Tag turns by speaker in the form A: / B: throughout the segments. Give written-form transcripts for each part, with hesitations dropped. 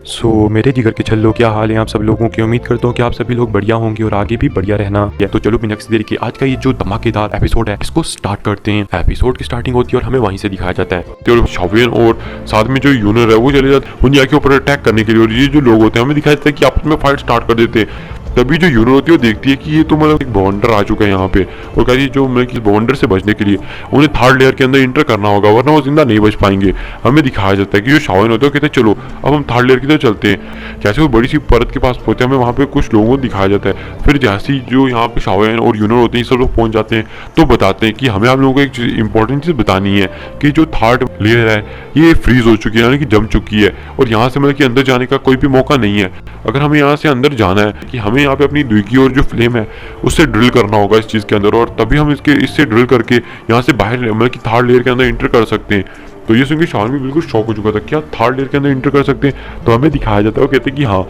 A: मेरे जिगर के छल्लों, क्या हाल है आप सब लोगों की। उम्मीद करता हूँ कि आप सभी लोग बढ़िया होंगे और आगे भी बढ़िया रहना है। तो चलो बिना किसी देरी के आज का ये जो धमाकेदार एपिसोड है इसको स्टार्ट करते हैं। एपिसोड की स्टार्टिंग होती है और हमें वहीं से दिखाया जाता है और शावेन और साथ में जो यूनर है वो चले जाते हैं हुनिया के ऊपर अटैक करने के लिए। और ये जो लोग होते हैं हमें दिखाया जाता है कि आपस में फाइट स्टार्ट कर देते हैं। तभी जो यूनर होती है वो देखती है कि ये तो मतलब एक बॉन्डर आ चुका है यहाँ पे, और कहती है जो मतलब बॉन्डर से बचने के लिए उन्हें थर्ड लेयर के अंदर इंटर करना होगा वरना वो जिंदा नहीं बच पाएंगे। हमें दिखाया जाता है कि जो शावेन होते हैं कहते हैं चलो अब हम थर्ड लेयर की तरफ चलते हैं। जैसे वो बड़ी सी परत के पास पहुंचते हैं हमें वहाँ पे कुछ लोगों को दिखाया जाता है। फिर जैसे ही जो यहाँ पे शावेन और यूनर होते हैं सब लोग पहुंच जाते हैं तो बताते हैं कि हमें आप लोगों को एक इंपॉर्टेंट चीज़ बतानी है कि जो थर्ड लेयर है ये फ्रीज हो चुकी है, यानी कि जम चुकी है और यहाँ से मतलब कि अंदर जाने का कोई भी मौका नहीं है। अगर हमें यहाँ से अंदर जाना है कि हमें यहाँ पे अपनी दुई और जो फ्लेम है उससे ड्रिल करना होगा इस चीज़ के अंदर, और तभी हम इससे ड्रिल करके यहाँ से बाहर मतलब कि थर्ड लेयर के अंदर इंटर कर सकते हैं। तो ये सुन के शान भी बिल्कुल शॉक हो चुका था, क्या थर्ड लेयर के अंदर इंटर कर सकते हैं। तो हमें दिखाया जाता है वो कहते हैं कि हाँ।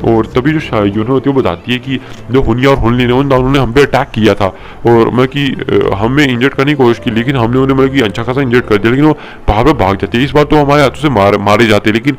A: और तभी जो यूनर होती है वो बताती है कि जो हुनिया और हुनलिन उन दोनों ने हम पे अटैक किया था और मतलब कि हमें इंजर्ड करने की कोशिश की, लेकिन हमने उन्हें मतलब कि अच्छा खासा इंजर्ड कर दिया, लेकिन वो बाहर भाग जाते हैं। इस बार तो हमारे हाथों से मारे जाते हैं, लेकिन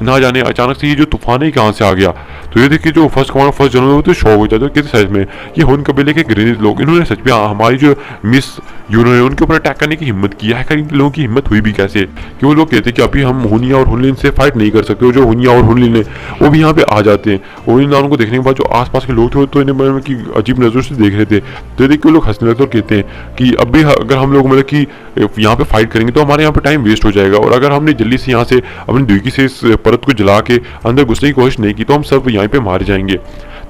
A: ना जाने अचानक से ये जो तूफान है कहाँ से आ गया। तो ये देखिए जो फर्स्ट जनरल होते शॉक हो जाते हैं किस साइज में ये हुन कबीले के ग्रेनिज लोग, इन्होंने सच में हमारी जो मिस यूनर है उनके ऊपर अटैक करने की हिम्मत की है। इन लोगों की हिम्मत हुई भी कैसे कि वो लोग कहते हैं कि अभी हम हुनिया और हुनलिन से फाइट नहीं कर सकते। जो हुनिया और हुनलिन है वो भी यहाँ पे आ जाते हैं और इन दोनों को देखने के बाद जो आसपास के लोग थे तो इन्हें मतलब कि अजीब नजर से देख रहे थे। तो देख के लोग हंसने लगते और कहते हैं कि अब भी अगर हम लोग मतलब कि यहाँ पे फाइट करेंगे तो हमारे यहाँ पे टाइम वेस्ट हो जाएगा, और अगर हमने जल्दी से यहाँ से अपनी दुर्गी से इस परत को जला के अंदर घुसने की कोशिश नहीं की तो हम सब यहाँ पे मारे जाएंगे।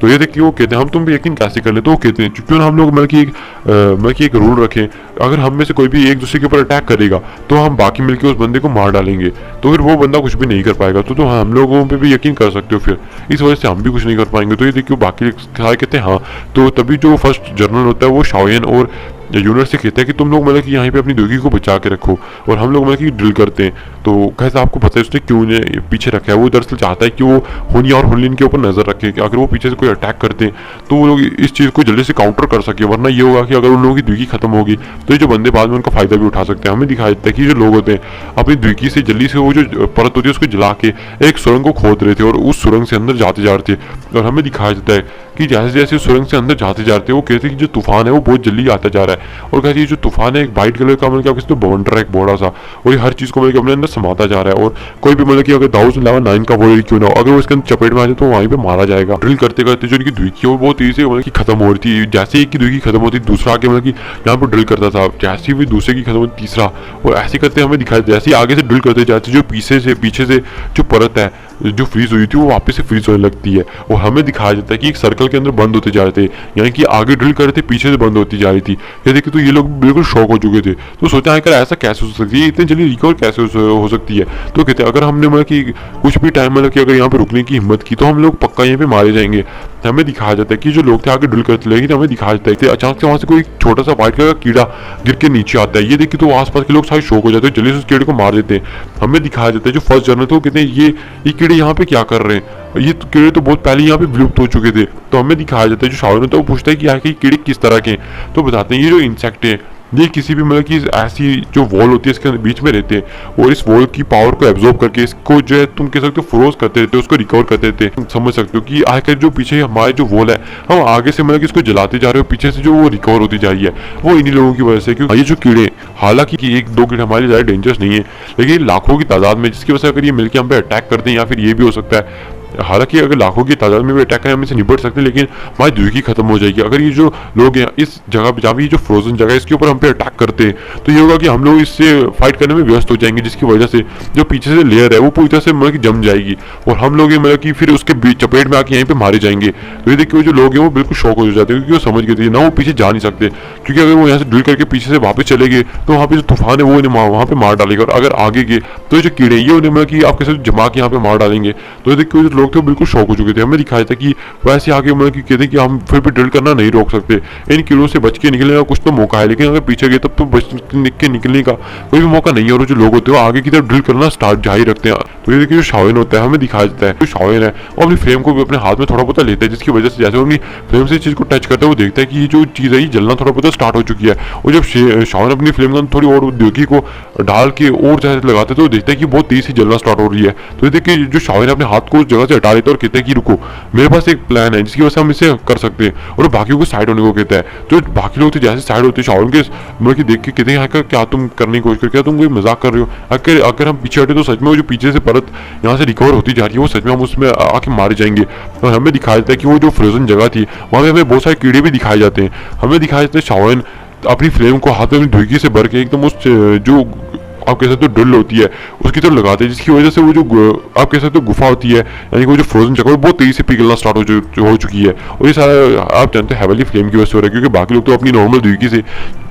A: तो ये देखिए वो कहते हैं हम तुम भी यकीन कैसे कर ले। तो वो कहते हैं क्योंकि हम लोग मतलब कि एक रूल रखें, अगर हम में से कोई भी एक दूसरे के ऊपर अटैक करेगा तो हम बाकी मिलकर उस बंदे को मार डालेंगे, तो फिर वो बंदा कुछ भी नहीं कर पाएगा। तो हम लोगों पे भी यकीन कर सकते हो, फिर इस वजह से हम भी कुछ नहीं कर पाएंगे। तो ये देखिए बाकी सारे कहते हैं हाँ। तो तभी जो फर्स्ट जनरल होता है वो शावेन और यूनर से कहते हैं कि तुम लोग मतलब कि यहाँ पे अपनी दुर्गी को बचा के रखो और हम लोग मतलब कि ड्रिल करते हैं। तो कैसे आपको पता है उसने क्यों उन्हें पीछे रखा है। वो दरअसल चाहता है कि वो हुनिया और हुनलिन के ऊपर नजर रखे कि अगर वो पीछे से कोई अटैक करते हैं तो वो लोग इस चीज़ को जल्दी से काउंटर कर सके, वरना ये होगा कि अगर उन लोगों की दुर्गी खत्म होगी तो ये जो बंदे बाद में उनका फायदा भी उठा सकते हैं। हमें दिखाया जाता है कि जो लोग होते हैं अपनी दुर्गी से जल्दी से वो जो परत होती है उसको जला के एक सुरंग को खोद रहे थे और उस सुरंग से अंदर जाते जा रहे थे। और हमें दिखाया जाता है कि जैसे जैसे सुरंग से अंदर जाते जाते वो कहते हैं कि जो तूफान है वो बहुत जल्दी आता जा रहा है, और कहती है जो तूफान है एक वाइट कलर का मतलब कि बॉन्डर है एक बड़ा सा, और ये हर चीज को मतलब अपने अंदर समाता जा रहा है। और कोई भी मतलब कि अगर 1009 का वॉरियर क्यों ना हो, अगर वो इसके अंदर चपेट में आ जाए तो वहीं पे मारा जाएगा। ड्रिल करते करते जो इनकी दुर्गी है वो बहुत तेजी से मतलब कि खत्म हो रही थी। जैसे एक की दुर्गी खत्म होती दूसरा आके मतलब कि यहाँ पर ड्रिल करता था, जैसे भी दूसरे की खत्म होती तीसरा, और ऐसे करते हमें दिखाया जैसे आगे से ड्रिल करते जाते जो पीछे से जो परत है जो फ्रीज हुई थी वो वापस से फ्रीज होने लगती है। और हमें दिखाया जाता है कि एक सर्कल के अंदर बंद होते जा रहे थे, यानी कि आगे ड्रिल कर रहे थे पीछे से बंद होती जा रही थी। ये देखिए तो ये लोग बिल्कुल शॉक हो चुके थे। तो सोचा है ऐसा कैसे हो सकती है, इतनी जल्दी रिकवर कैसे हो सकती है। तो कहते हैं अगर हमने मतलब कि कुछ भी टाइम मतलब कि अगर यहाँ पे रुकने की हिम्मत की तो हम लोग पक्का यहाँ पे मारे जाएंगे। हमें दिखाया जाता है कि जो लोग थे आगे ड्रिल करते लेकिन हमें दिखाया जाता है कि अचानक से वहाँ से कोई छोटा सा व्हाइट कलर का कीड़ा गिर के नीचे आता है। ये देखिए तो आसपास के लोग सारे शौक हो जाते हैं, जल्दी से उस कीड़े को मार देते हैं। हमें दिखाया जाता है जो फर्स्ट जनरल थे वो कहते हैं ये कीड़े यहाँ पे क्या कर रहे हैं, ये कीड़े तो बहुत पहले यहाँ पे विलुप्त हो चुके थे। तो हमें दिखाया जाता है जो शावेन होता है वो पूछता है कि यहाँ के कीड़े किस तरह के हैं। तो बताते हैं ये जो इंसेक्ट है ये किसी भी मतलब कि ऐसी जो वॉल होती है इसके बीच में रहते हैं और इस वॉल की पावर को एब्जॉर्ब करके इसको जो है तुम कह सकते हो फ्रोज करते रहते हो, उसको रिकवर करते रहते हैं। समझ सकते हो कि आखिर जो पीछे हमारे जो वॉल है हम आगे से मतलब कि इसको जलाते जा रहे हो, पीछे से जो वो रिकवर होती जा रही है वो इन्हीं लोगों की वजह से। क्योंकि ये जो कीड़े हालांकि एक दो कीड़े हमारे ज़्यादा डेंजरस नहीं है, लेकिन लाखों की तादाद में जिसकी वजह से अगर ये मिलकर हम पे अटैक करते हैं या फिर ये भी हो सकता है हालांकि अगर लाखों की तादाद में भी अटैक करें हम इसे निपट सकते हैं, लेकिन हमारी दुर्गी खत्म हो जाएगी। अगर ये जो लोग हैं इस जगह पे जहाँ भी जो फ्रोजन जगह है इसके ऊपर हम पे अटैक करते हैं तो ये होगा कि हम लोग इससे फाइट करने में व्यस्त हो जाएंगे, जिसकी वजह से जो पीछे से लेयर है वो पूरी तरह से मतलब कि जम जाएगी और हम लोग मतलब कि फिर उसके चपेट में आके यहीं पे मारे जाएंगे। तो ये देखिए जो लोग हैं वो बिल्कुल शॉक हो जाते हैं क्योंकि वो समझ गए थे ना वो पीछे जा नहीं सकते, क्योंकि अगर वो यहाँ से ड्रिल करके पीछे से वापस चले गए तो वहाँ पे जो तूफान है वो इन्हें वहाँ पे मार डालेगा, और अगर आगे गए तो जो कीड़े ये उन्हें मतलब कि आपके साथ जमा के यहाँ पे मार डालेंगे। तो ये देखिए जो
B: लोग थे वो बिल्कुल शौक हो चुके थे। हमें दिखाया था कि वैसे आगे मतलब कि कहते कि हम फिर भी ड्रिल करना नहीं रोक सकते, इन कीड़ों से बच के निकलने का कुछ तो मौका है, लेकिन अगर पीछे गए तब तो बच के निकलने का कोई भी मौका नहीं है। और जो लोग होते हैं वो आगे की तरफ ड्रिल करना स्टार्ट जारी रखते हैं। तो ये देखिए जो शाओन होता है हमें दिखाया जाता है, जो शाओन है वो अपनी फ्लेम को भी अपने हाथ में थोड़ा बहुत लेता है, जिसकी वजह से जैसे वो अपनी फ्लेम से चीज को टच करता है वो देखता है कि ये जो चीज है ये जलना थोड़ा बहुत स्टार्ट हो चुकी है। और जब शाओन अपनी फ्लेम को थोड़ी और उद्योगी को डाल के और जैसे लगाते तो देखता है कि बहुत तेज से जलना स्टार्ट हो रही है। तो ये देखिए जो शाओन अपने हाथ को उस जगह से हटा लेता है और कहता है कि रुको, मेरे पास एक प्लान है जिसकी वजह से हम इसे कर सकते हैं, और बाकियों को साइड होने को कहता है। तो बाकी लोग तो जैसे साइड होते हैं शाओन के मतलब कि देख के कहते हैं क्या तुम करने की कोशिश कर, क्या तुम कोई मजाक कर रहे हो, अगर हम पीछे हटे तो सच में वो जो पीछे से परत यहाँ से रिकवर होती जा रही है वो सच में हम उसमें आके मारे जाएंगे। और हमें दिखाया जाता है कि वो जो फ्रोजन जगह थी वहाँ पे हमें बहुत सारे कीड़े भी दिखाए जाते हैं। हमें दिखाया जाता है शाओन अपनी फ्लेम को हाथ में अपनी धुएगी से भर के एकदम उस जो आप कह सकते हो ड्रिल होती है उसकी तरफ लगाते हैं, जिसकी वजह से वो जो आप कह सकते हो गुफा होती है यानी कि वो जो फ्रोजन जगह बहुत तेजी से पिघलना स्टार्ट हो चुकी है। और ये सारा आप जानते हैं हेवली फ्लेम की वजह से हो रहा है, क्योंकि बाकी लोग तो अपनी नॉर्मल धुएगी से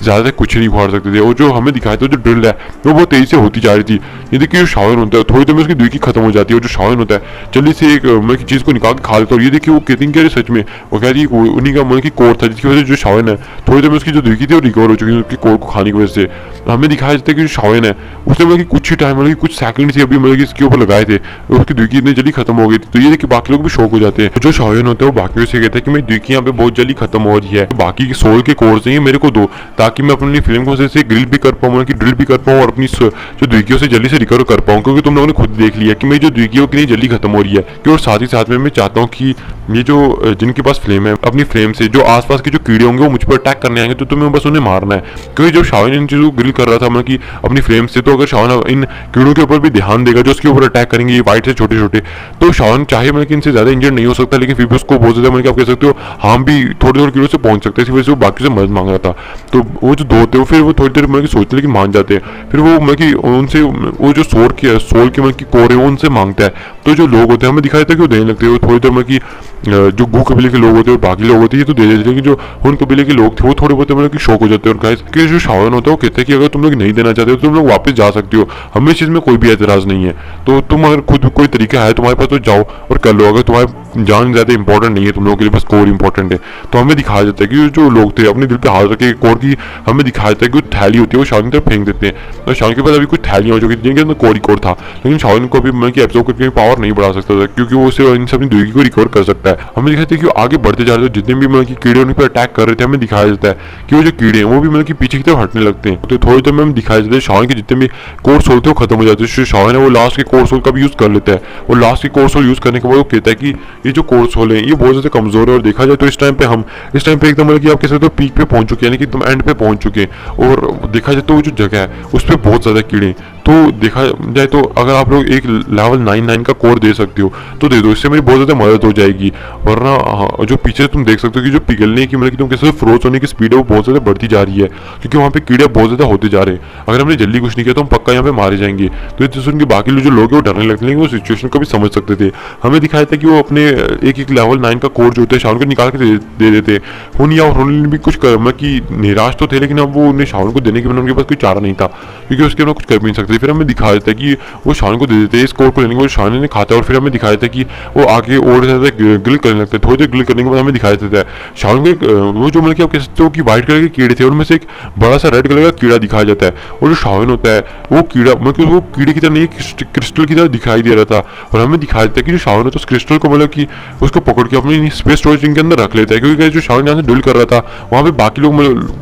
B: ज़्यादा कुछ नहीं उखाड़ सकते थे। और जो हमें दिखाया था जो ड्रिल है वो बहुत तेजी से होती जा रही थी। ये देखिए जो शाओन होता है थोड़ी देर में उसकी धुएगी खत्म हो जाती है, और जो शाओन होता है जल्दी से एक मतलब चीज़ को निकाल के खा लेता है। और ये देखिए वो कहती है सच में वो कह रही है उन्हीं का मतलब की कोर था, जिसकी वजह से जो शाओन है थोड़ी देर में उसकी जो धुएगी थी वो रिकवर हो चुकी है उसकी कोर को खाने की वजह से। हमें दिखाया जाता है कि जो शाओन है उसने मतलब कुछ ही टाइम मतलब कुछ सेकंड से अभी मतलब इसके ऊपर लगाए थे और उसकी धुएगी इतनी जल्दी खत्म हो गई थी। तो ये देखिए बाकी लोग भी शौक हो जाते हैं। जो शाओन होता है वो बाकियों से कहता है कि मेरी धुएगी यहाँ पे बहुत जल्दी खत्म हो रही है, बाकी के सोल के कोर से मेरे को दो, ताकि मैं अपनी फिल्म को से ग्रिल भी कर पाऊँ, कि ड्रिल भी कर पाऊँ और अपनी जो धुएगियों से जल्दी से रिकवर कर पाऊँ, क्योंकि तुम लोगों ने खुद देख लिया कि मेरी जो धुएगी है वो कितनी जल्दी खत्म हो रही है। और साथ ही साथ में मैं चाहता हूँ कि ये जो जिनके पास फ्लेम है अपनी फ्लेम से जो आसपास के जो कीड़े होंगे वो मुझ पर अटैक करने आएंगे तो तुम्हें बस उन्हें मारना है। क्योंकि जब शाओन इन चीजों को ग्रिल कर रहा था मतलब कि अपनी फ्लेम से, तो अगर शाओन इन कीड़ों के ऊपर भी ध्यान देगा जो उसके ऊपर अटैक करेंगे ये वाइट से छोटे छोटे, तो शाओन चाहे मतलब कि इनसे ज्यादा इंजर्ड नहीं हो सकता, लेकिन फिर भी उसको बहुत ज्यादा मतलब कि आप कह सकते हो हम भी थोड़े थोड़े कीड़ों से पहुंच सकते हैं। इसी वजह से वो बाकी से मदद मांग रहा था। तो वो जो दो होते हैं फिर वो थोड़ी देर मतलब कि सोचते लेकिन मान जाते हैं, फिर वो मतलब कि उनसे वो जो सोल के मतलब कि कोर है वो उनसे मांगता है। तो जो लोग होते हैं हमें दिखाई देता है कि वो देने लगते हैं, वो थोड़ी देर मतलब कि जो गू कबीले के लोग होते हैं और बाकी लोग होते हैं ये तो दे देते, लेकिन जो उन कबीले के लोग थे वो थोड़े बहुत मतलब कि शौक हो जाते हैं। और गाइस कि जो शाओन होता है वो कहते हैं कि अगर तुम लोग नहीं देना चाहते हो तो तुम लोग वापस जा सकते हो, हमें इस चीज़ में कोई भी एतराज़ नहीं है। तो तुम अगर खुद कोई तरीका है तुम्हारे पास तो जाओ और कर लो, अगर तुम्हारी जान ज़्यादा इंपॉर्टेंट नहीं है, तुम लोगों के लिए बस कोर इंपॉर्टेंट है। तो हमें दिखाया जाता है कि जो लोग थे अपने दिल पे हाथ रखे कोर की, हमें दिखाया जाता है कि थैली होती है वो शाओन की तरफ फेंक देते हैं। तो शाओन के पास अभी कुछ थैलियाँ हो चुकी थी जिनके अंदर कोर ही कोर था, लेकिन शाओन को अभी मतलब कि एब्जॉर्ब करके पावर नहीं बढ़ा सकता था, क्योंकि वो उसे इन अपनी धुएगी को रिकवर कर सकता है। हमें दिखाते हैं कि आगे बढ़ते जा रहे थे, जितने भी मतलब कि कीड़े उन पर अटैक कर रहे थे हमें दिखाया जाता है कि वो जो कीड़े हैं वो भी मतलब कि पीछे की तरफ हटने लगते हैं। तो थोड़ी देर में हमें दिखाया जाता है शाओन के जितने भी कोर सोल थे वो खत्म हो जाते हैं। शाओन है वो लास्ट के कोर सोल का भी यूज कर लेता है, और लास्ट के कोर सोल यूज करने के बाद वो कहता है कि ये जो कोर सोल है ये बहुत ज्यादा कमजोर है, और देखा जाए तो इस टाइम पे एकदम मतलब कि आप कह सकते हो पीक पे पहुंच चुके हैं, यानी कि एकदम एंड पे पहुंच चुके हैं। और देखा जाए तो वो जो जगह है उस पर बहुत ज्यादा कीड़े, तो देखा जाए तो अगर आप लोग एक लेवल 9 का कोर दे सकते हो तो दे दो, इससे मेरी बहुत ज्यादा मदद हो जाएगी। वरना जो पीछे तुम देख सकते हो कि जो पिघलने की मतलब कि तुम कैसे फ्रोज होने की स्पीड है वो बहुत ज्यादा बढ़ती जा रही है, क्योंकि वहाँ पे कीड़े बहुत ज्यादा होते जा रहे हैं। अगर हमने जल्दी कुछ नहीं किया तो हम पक्का यहाँ पे मारे जाएंगे। तो ये सुन के बाकी लोग जो लोग हैं वो डरने लगते हैं, वो सिचुएशन को भी समझ सकते थे। हमें दिखाया था कि वो अपने एक लेवल 9 का कोर जो होता है शाओन को निकाल के दे देते। उन्होंने भी कुछ मतलब कि निराश तो थे, लेकिन अब वो उन्हें शाओन को देने के बिना उनके पास कोई चारा नहीं था, क्योंकि उसके बिना कुछ कर भी नहीं सकते। फिर हमें दिखाया जाता है कि वो शाओन को दे देते हैं इस कोर को लेने के बाद शाओन ने खाता है, और फिर हमें दिखाया जाता है कि वो आगे और ज्यादा ग्रिल करने लगते हैं। थोड़ी देर ग्रिल करने के बाद हमें दिखाया जाता है शाओन को वो जो मतलब कि आप कह सकते हो कि व्हाइट कलर के कीड़े थे उनमें से एक बड़ा सा रेड कलर का कीड़ा दिखाया जाता है, और जो शाओन होता है वो कीड़ा मतलब वो कीड़े की तरह नहीं क्रिस्टल की तरह दिखाई दे रहा था। और हमें दिखाया जाता है कि जो शाओन है तो उस क्रिस्टल को मतलब कि उसको पकड़ के अपनी स्पेस स्टोरेज के अंदर रख लेता है, क्योंकि जो शाओन यहाँ से ड्रिल कर रहा था वहाँ पे बाकी लोग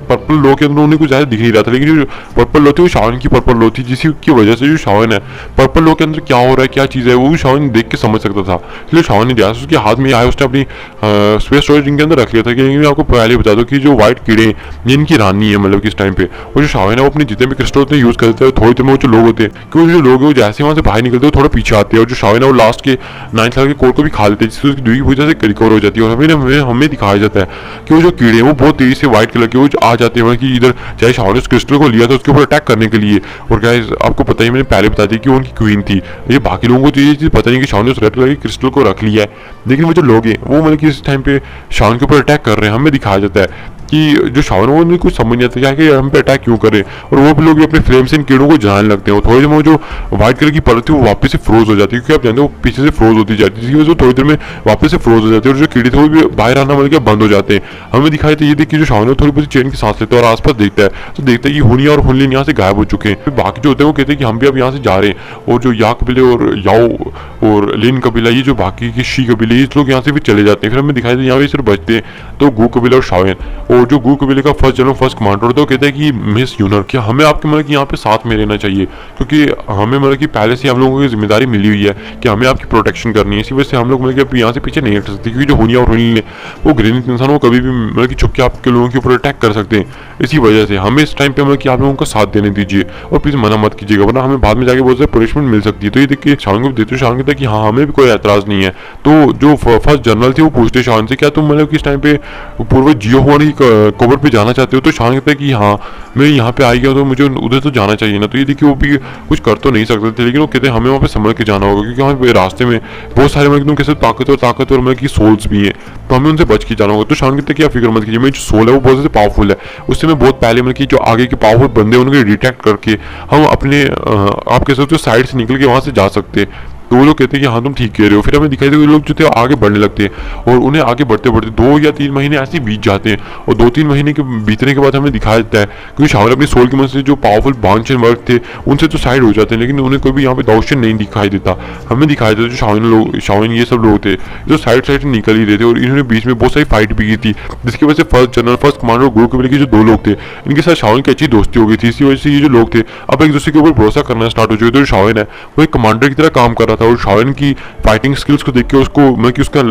B: पर्पल लो के अंदर उन्हें कुछ ज्यादा दिख नहीं रहा था, लेकिन जो पर्पल लो थी वो शाओन की पर्पल लो थी, जिसकी वजह से जो शाओन है पर्पल लो के अंदर क्या हो रहा है क्या चीज़ है वो भी शाओन देख के समझ सकता था। इसलिए शाओन ने दिया उसके हाथ में आया, उसने अपनी स्पेस स्टोरेज के अंदर रख लिया था। कि मैं आपको पहले बता दूं कि जो व्हाइट कीड़े ये इनकी रानी है मतलब कि इस टाइम पे, और जो शाओन है वो अपने जितने भी क्रिस्टल होते हैं यूज करते हैं। थोड़ी देर में वो जो लोग होते हैं क्योंकि जो लोग हैं वो जैसे वहाँ से बाहर निकलते हैं थोड़ा पीछे आते हैं, और जो शाओन है वो लास्ट के 9 लेवल के कोर को भी खा लेते हैं, जिससे उसकी दूरी की वजह से रिकवर हो जाती है। और हमें दिखाया जाता है कि वो जो कीड़े हैं वो बहुत तेजी से व्हाइट कलर के वो आ जाते हैं कि इधर चाहे शाओन ने उस क्रिस्टल को लिया था उसके ऊपर अटैक करने के लिए। और गाइस आपको पता ही मैंने पहले बता दी कि वो उनकी क्वीन थी, ये बाकी लोगों को तो ये चीज़ पता नहीं कि शाओन ने उस रेड कलर के क्रिस्टल को रख लिया है, लेकिन वो जो लोग हैं वो मतलब कि इस टाइम पे शाओन के ऊपर अटैक कर रहे हैं। हमें दिखाया जाता है कि जो शाओन है वो कुछ समझ नहीं आता क्या कि हम पे अटैक क्यों करे, और वो भी लोग अपने फ्लेम से इन कीड़ों को जलाने लगते हैं। थोड़ी देर में वो जो व्हाइट कलर की परत थी वो वापस से फ्रोज हो जाती है, क्योंकि आप जानते हो वो पीछे से फ्रोज होती जाती है, जिसकी वजह से थोड़ी देर में वापस से फ्रोज हो जाती है और जो कीड़े थे वो भी बाहर आना मतलब बंद हो जाते हैं। हमें दिखाई देता है ये देखिए जो शाओन है थोड़ी बहुत चैन की सांस लेता है और आसपास देखता है तो देखता है कि हुनिया और हुनलिन यहाँ से गायब हो चुके हैं। फिर बाकी जो होते हैं वो कहते हैं कि हम भी अब यहाँ से जा रहे हैं, और जो या कबीले और याओ और लिन कबीला, ये जो बाकी के शी कबीले, ये लोग यहाँ से भी चले जाते हैं। फिर हमें दिखाई देता है यहाँ पे सिर्फ बचते हैं तो गू कबीला और शाओन, और जो गू कबीले का फर्स्ट जनरल फर्स्ट कमांडर होता है वो कहता है कि मिस यूनर क्या हमें आपके मतलब कि यहाँ पे साथ में रहना चाहिए, क्योंकि हमें मतलब कि पहले से हम लोगों की जिम्मेदारी मिली हुई है कि हमें आपकी प्रोटेक्शन करनी है। इसी वजह से हम लोग मतलब कि यहाँ से पीछे नहीं हट सकते, क्योंकि जो हुनिया और हुनिन वो ग्रेनिक इंसान वो कभी भी मतलब कि छुप के आपके लोगों के ऊपर अटैक कर सकते हैं। इसी वजह से हमें इस टाइम पे मतलब कि आप लोगों को साथ देने दीजिए और प्लीज मना मत कीजिएगा, वरना हमें बाद में जाके बहुत सारी पनिशमेंट मिल सकती है। तो ये देखिए शान को देते शान कहता है कि हाँ हमें भी कोई एतराज नहीं है। तो जो फर्स्ट जनरल थे वो पूछते शान से क्या तुम मतलब किस टाइम पे पूर्व जियो हुआन की कबर पे जाना चाहते हो, तो शान कहता है कि हाँ मैं यहाँ पे आई गया तो मुझे उधर तो जाना चाहिए ना। तो ये देखिए वो भी कुछ कर तो नहीं सकते थे, लेकिन वो कहते हैं हमें वहाँ पे संभल के जाना होगा, क्योंकि हमें रास्ते में बहुत सारे मतलब कैसे ताकतवर मतलब की सोल्स भी हैं, तो हमें उनसे बच के जाना होगा। तो शान कहते हैं कि आप फिक्र मत कीजिए, मेरी जो सोल है वो बहुत ज़्यादा पावरफुल है, उससे मैं बहुत पहले मतलब कि जो आगे के पावरफुल बंदे उनको डिटेक्ट करके हम अपने आप कह सकते हो साइड से निकल के वहाँ से जा सकते हैं। तो वो लोग कहते हैं कि हाँ तुम ठीक कह रहे हो। फिर हमें दिखाई दे वो लोग जो थे आगे बढ़ने लगते हैं, और उन्हें आगे बढ़ते बढ़ते 2 या 3 महीने ऐसे बीत जाते हैं, और 2-3 महीने के बीतने के बाद हमें दिखाया जाता है क्योंकि शाओन अपनी सोल की मदद से जो पावरफुल बांचन वर्क थे उनसे तो साइड हो जाते हैं, लेकिन उन्हें कोई भी यहाँ पे दौशन नहीं दिखाई देता। हमें दिखाया देता जो शाओन ये सब लोग थे जो साइड से निकल ही रहे थे, और इन्होंने बीच में बहुत सारी फाइट भी की थी, जिसकी वजह से first general first commander group कबीले के जो 2 लोग थे इनके साथ शाओन की अच्छी दोस्ती हो गई थी। इसी वजह से ये जो लोग थे अब एक दूसरे के ऊपर भरोसा करना स्टार्ट हो चुके थे। शाओन है वो एक कमांडर की तरह काम कर रहा था, और शाओन की फाइटिंग स्किल्स को देख के उसको मतलब कि उसका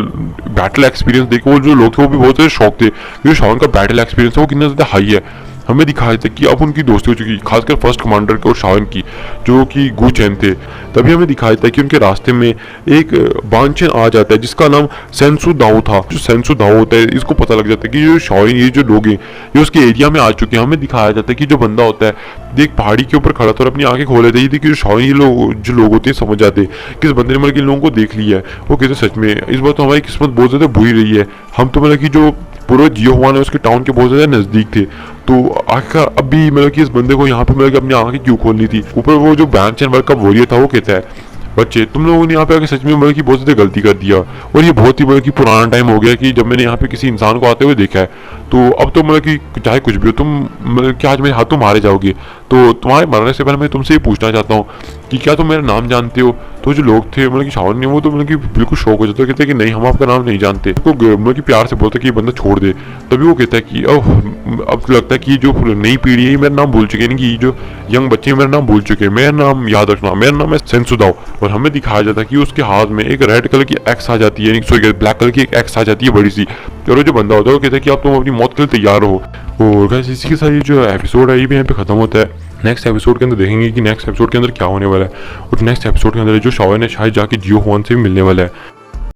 B: बैटल एक्सपीरियंस देख के वो जो लोग थे वो भी बहुत ज़्यादा शौक थे, क्योंकि शाओन का बैटल एक्सपीरियंस है वो कितना ज़्यादा हाई है। हमें दिखाया था कि अब उनकी दोस्ती हो चुकी, खासकर फर्स्ट कमांडर और शाओन की जो कि गू चैन थे। तभी हमें दिखाया था कि उनके रास्ते में एक बांचन आ जाता है जिसका नाम सेंसु दाओ था। जो सेंसु दाओ होता है इसको पता लग जाता है कि जो शाओन ये जो लोग हैं ये उसके एरिया में आ चुके हैं। हमें दिखाया जाता है कि जो बंदा होता है एक पहाड़ी के ऊपर खड़ा था और अपनी आंखें खोले थे, ये देखिए जो शाओन ये लोग होते हैं समझ जाते हैं कि इस बंदे ने मतलब कि लोगों को देख लिया है। वो कहते सच में इस बार तो हमारी किस्मत बहुत ज़्यादा बुरी रही है, हम तो मतलब कि जो पूरा जियो हुआन है उसके टाउन के बहुत ज़्यादा नज़दीक थे, तो आखिर अभी मतलब कि इस बंदे को यहाँ पे मतलब कि अपनी आंखें क्यों खोलनी थी। ऊपर वो जो बैंक एंड वर्क का वॉरियर था वो कहता है बच्चे तुम लोगों ने यहाँ पे आके सच में मतलब कि बहुत ज़्यादा गलती कर दिया, और ये बहुत ही मतलब कि पुराना टाइम हो गया कि जब मैंने यहाँ पे किसी इंसान को आते हुए देखा है। तो अब तो मतलब कि चाहे कुछ भी हो तुम मतलब कि आज मेरे हाथों मारे जाओगे, तो तुम्हारे मरने से पहले मैं तुमसे ये पूछना चाहता हूँ कि क्या तुम मेरा नाम जानते हो। तो जो लोग थे मतलब कि शाओन ने वो तो मतलब कि बिल्कुल शौक हो जाता है, कहते हैं कि नहीं हम आपका नाम नहीं जानते। तो मतलब कि प्यार से बोलता है कि ये बंदा छोड़ दे। तभी वो कहता है कि अब लगता है कि जो नई पीढ़ी है ये मेरा नाम भूल चुके हैं, कि जो यंग बच्चे हैं मेरा नाम भूल चुके हैं, मेरा नाम याद रखना, मेरा नाम है सेंसु दाओ। और हमें दिखाया जाता है कि उसके हाथ में एक रेड कलर की एक्स आ जाती है, सॉरी ब्लैक कलर की एक एक्स आ जाती है बड़ी सी, और वो जो बंदा होता है वो कहता है कि आप तुम अपनी मौत के लिए तैयार हो। और गाइस इसी के साथ ये जो एपिसोड है ये भी यहाँ पे खत्म होता है। नेक्स्ट एपिसोड के अंदर देखेंगे कि नेक्स्ट एपिसोड के अंदर क्या होने वाला है, और नेक्स्ट एपिसोड के अंदर जो शाओन है शायद जाके जियो हुआन से भी मिलने वाला है।